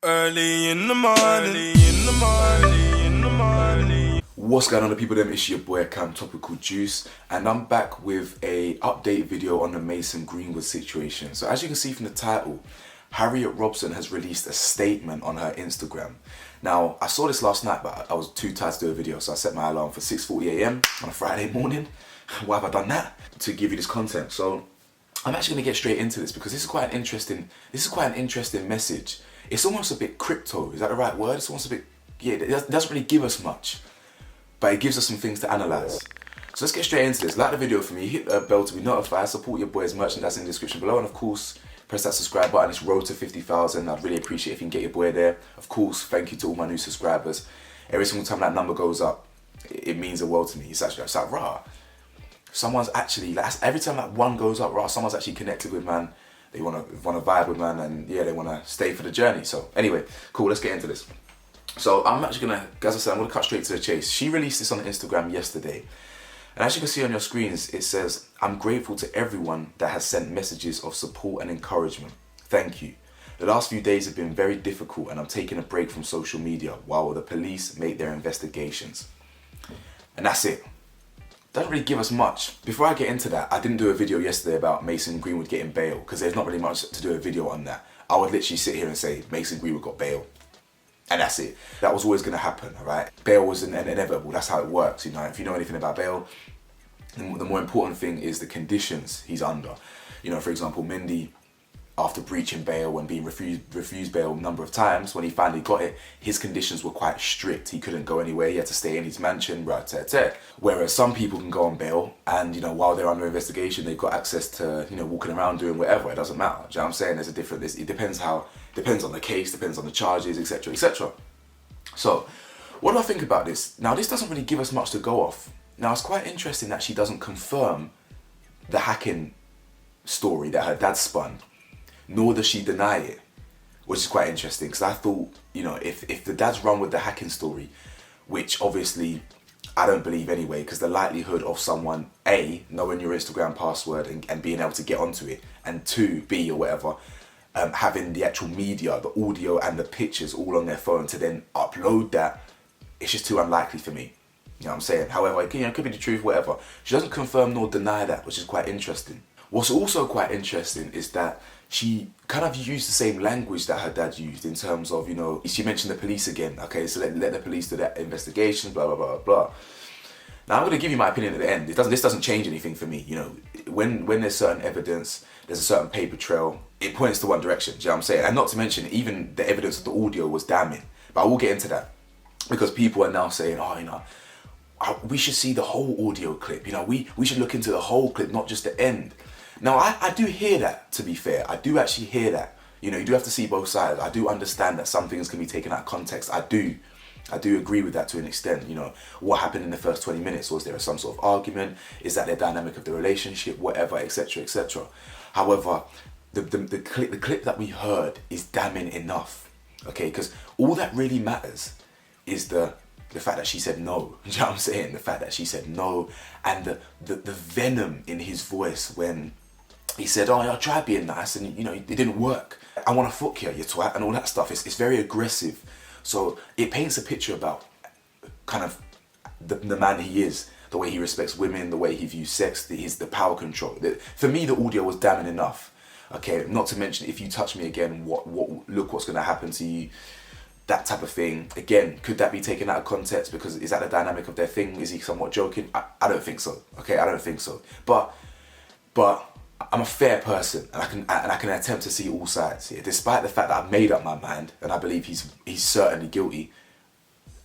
Early in the morning, early in the morning, in the morning. What's going on, people? It's your boy Cam Topical Juice, and I'm back with a update video on the Mason Greenwood situation. So as you can see from the title, Harriet Robson has released a statement on her Instagram. Now, I saw this last night, but I was too tired to do a video, so I set my alarm for 6:40 a.m. on a Friday morning. Why have I done that? To give you this content. So I'm actually going to get straight into this because this is quite an interesting message. It's almost a bit crypto. Is that the right word? It's almost a bit, yeah, it doesn't really give us much, but it gives us some things to analyze. So let's get straight into this. Like the video for me, hit the bell to be notified, support your boys' merchandise in the description below, and of course, press that subscribe button. It's road to 50,000. I'd really appreciate if you can get your boy there. Of course, thank you to all my new subscribers. Every single time that number goes up, it means the world to me. It's like, rah. Someone's actually, like, every time that one goes up, rah, someone's actually connected with, man. They want to vibe with, man, and yeah, they want to stay for the journey. So anyway, cool, let's get into this. So I'm actually going to, as I said, I'm going to cut straight to the chase. She released this on Instagram yesterday. And as you can see on your screens, it says, "I'm grateful to everyone that has sent messages of support and encouragement. Thank you. The last few days have been very difficult and I'm taking a break from social media while the police make their investigations." And that's it. Doesn't really give us much. Before I get into that, I didn't do a video yesterday about Mason Greenwood getting bail because there's not really much to do a video on that. I would literally sit here and say Mason Greenwood got bail. And that's it. That was always going to happen, alright? Bail was inevitable. That's how it works, you know. If you know anything about bail, the more important thing is the conditions he's under. You know, for example, Mindy, after breaching bail and being refused bail a number of times, when he finally got it, his conditions were quite strict. He couldn't go anywhere. He had to stay in his mansion, whereas some people can go on bail and, you know, while they're under investigation, they've got access to, you know, walking around doing whatever. It doesn't matter. Do you know what I'm saying? There's a different, it depends on the case, depends on the charges, etc., etc. So, what do I think about this? Now, this doesn't really give us much to go off. Now, it's quite interesting that she doesn't confirm the hacking story that her dad spun, nor does she deny it, which is quite interesting because I thought, you know, if the dad's run with the hacking story, which obviously I don't believe anyway, because the likelihood of someone, A, knowing your Instagram password and being able to get onto it, and 2, B or whatever, having the actual media, the audio and the pictures all on their phone to then upload that, it's just too unlikely for me. You know what I'm saying? However, you know, it could be the truth, whatever. She doesn't confirm nor deny that, which is quite interesting. What's also quite interesting is that she kind of used the same language that her dad used in terms of, you know, she mentioned the police again. Okay, so let the police do that investigation, blah, blah, blah, blah. Now, I'm going to give you my opinion at the end. This doesn't change anything for me. You know, when there's certain evidence, there's a certain paper trail, it points to one direction. Do you know what I'm saying? And not to mention, even the evidence of the audio was damning. But I will get into that because people are now saying, oh, you know, we should see the whole audio clip. You know, we should look into the whole clip, not just the end. Now, I do hear that, to be fair. I do actually hear that. You know, you do have to see both sides. I do understand that some things can be taken out of context. I do agree with that to an extent. You know, what happened in the first 20 minutes? Was there some sort of argument? Is that the dynamic of the relationship? Whatever, etc., etc. However, the clip that we heard is damning enough. Okay, because all that really matters is the fact that she said no. You know what I'm saying? The fact that she said no, and the venom in his voice when he said, oh, I tried being nice and, you know, it didn't work. I want to fuck you, you twat, and all that stuff. It's very aggressive. So it paints a picture about kind of the man he is, the way he respects women, the way he views sex, the power control. For me, the audio was damning enough. Okay, not to mention, if you touch me again, look what's going to happen to you. That type of thing. Again, could that be taken out of context? Because is that the dynamic of their thing? Is he somewhat joking? I don't think so. Okay, I don't think so. But I'm a fair person, and I can attempt to see all sides here. Despite the fact that I've made up my mind and I believe he's certainly guilty,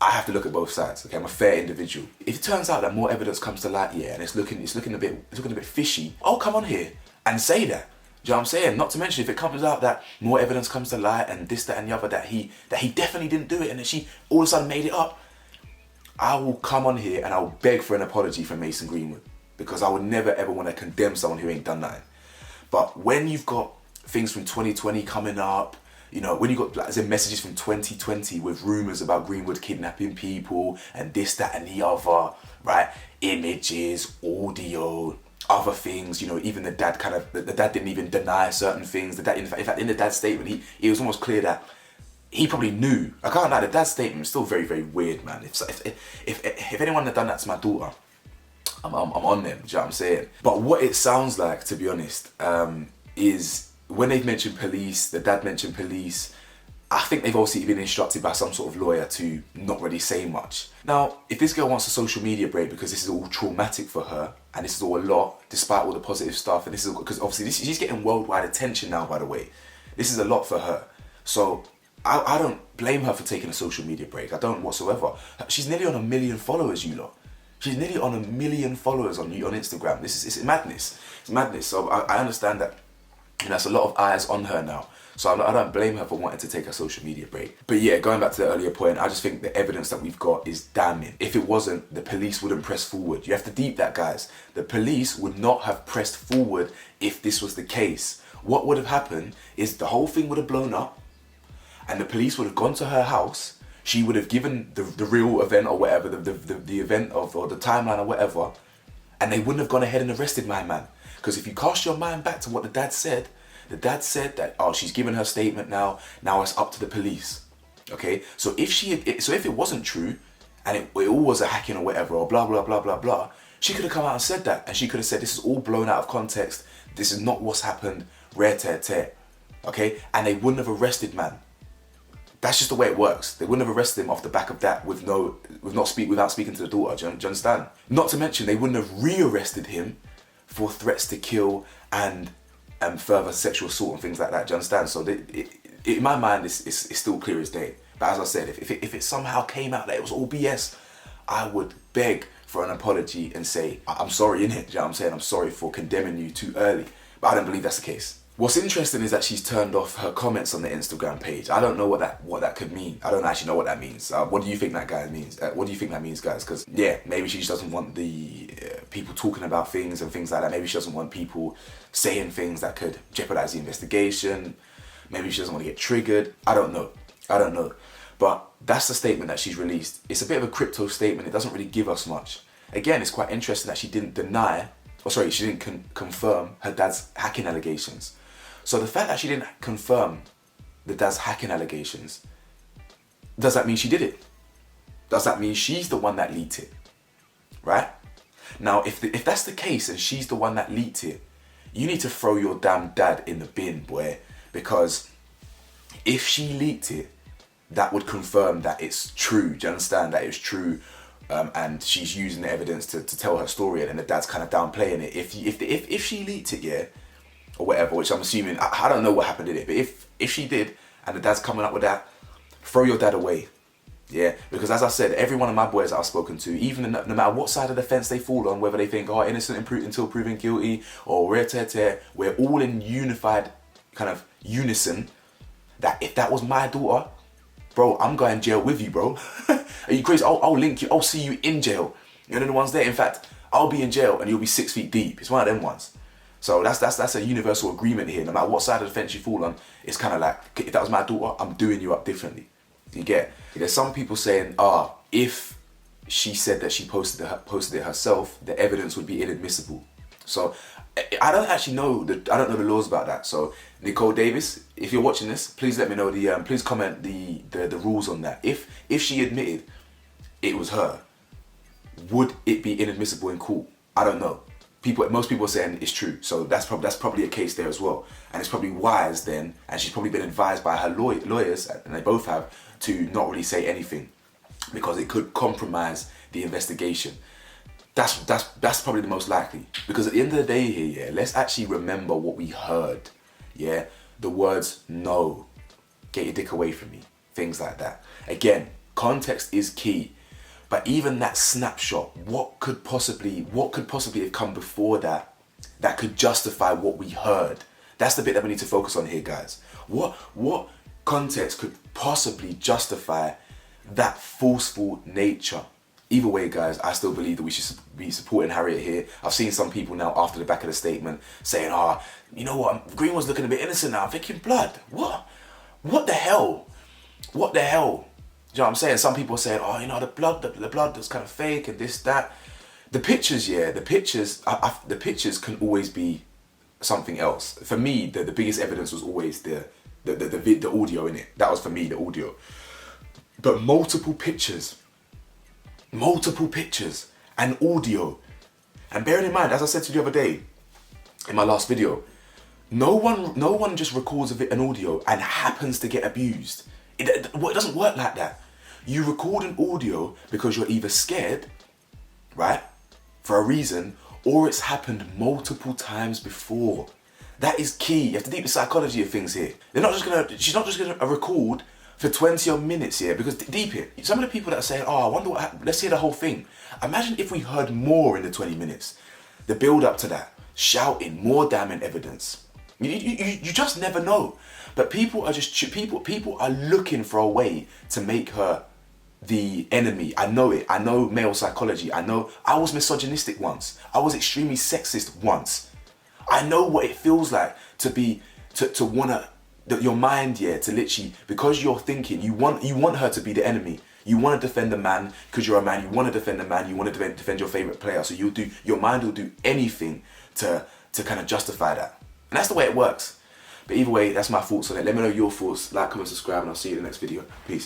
I have to look at both sides. Okay, I'm a fair individual. If it turns out that more evidence comes to light, yeah, and it's looking a bit fishy, I'll come on here and say that. Do you know what I'm saying? Not to mention, if it comes out that more evidence comes to light and this, that and the other, that he definitely didn't do it and that she all of a sudden made it up, I will come on here and I will beg for an apology from Mason Greenwood, because I would never ever want to condemn someone who ain't done nothing. But when you've got things from 2020 coming up, you know, when you've got like, messages from 2020 with rumours about Greenwood kidnapping people and this, that and the other, right? Images, audio, other things, you know, even the dad the dad didn't even deny certain things. The dad, in fact, in the dad's statement, he was almost clear that he probably knew. I can't lie, the dad's statement is still very, very weird, man. If anyone had done that to my daughter, I'm on them, do you know what I'm saying? But what it sounds like, to be honest, is when they've mentioned police, the dad mentioned police, I think they've obviously been instructed by some sort of lawyer to not really say much. Now, if this girl wants a social media break because this is all traumatic for her, and this is all a lot, despite all the positive stuff, and this is because obviously she's getting worldwide attention now, by the way. This is a lot for her. So I don't blame her for taking a social media break. I don't whatsoever. She's nearly on 1 million followers, you lot. She's nearly on 1 million followers on Instagram. It's madness. It's madness. So I understand that, you know, there's a lot of eyes on her now. So I don't blame her for wanting to take a social media break. But yeah, going back to the earlier point, I just think the evidence that we've got is damning. If it wasn't, the police wouldn't press forward. You have to deep that, guys. The police would not have pressed forward if this was the case. What would have happened is the whole thing would have blown up, and the police would have gone to her house. She would have given the real event or whatever, the event of, or the timeline or whatever, and they wouldn't have gone ahead and arrested my man. Because if you cast your mind back to what the dad said that, oh, she's given her statement now it's up to the police. Okay, so if it wasn't true, and it all was a hacking or whatever, or blah blah blah blah blah, she could have come out and said that, and she could have said this is all blown out of context, this is not what's happened, rare tear tear. Okay, and they wouldn't have arrested man. That's just the way it works. They wouldn't have arrested him off the back of that without speaking to the daughter. Do you understand? Not to mention, they wouldn't have re-arrested him for threats to kill and further sexual assault and things like that. Do you understand? So in my mind, it's still clear as day. But as I said, if it somehow came out that it was all BS, I would beg for an apology and say, I'm sorry, innit? Do you know what I'm saying? I'm sorry for condemning you too early. But I don't believe that's the case. What's interesting is that she's turned off her comments on the Instagram page. I don't know what that could mean. I don't actually know what that means. What do you think that guy means? What do you think that means, guys? Because yeah, maybe she just doesn't want the people talking about things and things like that. Maybe she doesn't want people saying things that could jeopardize the investigation. Maybe she doesn't want to get triggered. I don't know. But that's the statement that she's released. It's a bit of a crypto statement. It doesn't really give us much. Again, it's quite interesting that she didn't she didn't confirm her dad's hacking allegations. So the fact that she didn't confirm the dad's hacking allegations, does that mean she did it? Does that mean she's the one that leaked it? Right? Now, if that's the case and she's the one that leaked it, you need to throw your damn dad in the bin, boy. Because if she leaked it, that would confirm that it's true. Do you understand? That it's true. And she's using the evidence to tell her story, and then the dad's kind of downplaying it. If she leaked it, yeah, or whatever, which I'm assuming, I don't know what happened in it, but if she did, and the dad's coming up with that, throw your dad away, yeah, because as I said, every one of my boys that I've spoken to, even no matter what side of the fence they fall on, whether they think, oh, innocent until proven guilty, or rare tear tear, we're all in unified kind of unison, that if that was my daughter, bro, I'm going to jail with you, bro. Are you crazy? I'll link you, I'll see you in jail. You're the ones there. In fact, I'll be in jail and you'll be 6 feet deep. It's one of them ones. So that's a universal agreement here. No matter what side of the fence you fall on, it's kind of like, if that was my daughter, I'm doing you up differently. You get? There's some people saying, if she said that she posted it herself, the evidence would be inadmissible. So I don't actually know I don't know the laws about that. So Nicole Davis, if you're watching this, please let me know please comment the rules on that. If she admitted it was her, would it be inadmissible in court? I don't know. Most people are saying it's true, so that's probably a case there as well, and it's probably wise then, and she's probably been advised by her lawyers, and they both have, to not really say anything because it could compromise the investigation. That's probably the most likely, because at the end of the day here, yeah, let's actually remember what we heard, yeah, the words "no," "get your dick away from me," things like that. Again, context is key. But even that snapshot, what could possibly have come before that could justify what we heard? That's the bit that we need to focus on here, guys. What context could possibly justify that forceful nature? Either way, guys, I still believe that we should be supporting Harriet here. I've seen some people now after the back of the statement saying, you know what, Greenwood's looking a bit innocent now. I'm thinking, blood, what the hell? What the hell? You know what I'm saying? Some people are saying, the blood was kind of fake and this, that. The pictures, yeah, the pictures can always be something else. For me, the biggest evidence was always the the audio in it. That was for me, the audio. But multiple pictures and audio. And bearing in mind, as I said to you the other day in my last video, no one just records an audio and happens to get abused. It doesn't work like that. You record an audio because you're either scared, right, for a reason, or it's happened multiple times before. That is key. You have to deep the psychology of things here. She's not just gonna record for 20 odd minutes here, because deep it. Some of the people that are saying, oh, I wonder what happened. Let's hear the whole thing. Imagine if we heard more in the 20 minutes. The build up to that, shouting, more damning evidence. You just never know. But people are looking for a way to make her the enemy. I know it. I know male psychology. I know I was misogynistic once. I was extremely sexist once. I know what it feels like to wanna your mind, yeah, to literally, because you're thinking you want her to be the enemy. You want to defend the man because you're a man. You want to defend the man. You want to defend your favorite player. So your mind will do anything to kind of justify that. And that's the way it works. But either way, that's my thoughts on it. Let me know your thoughts. Like, comment, subscribe, and I'll see you in the next video. Peace.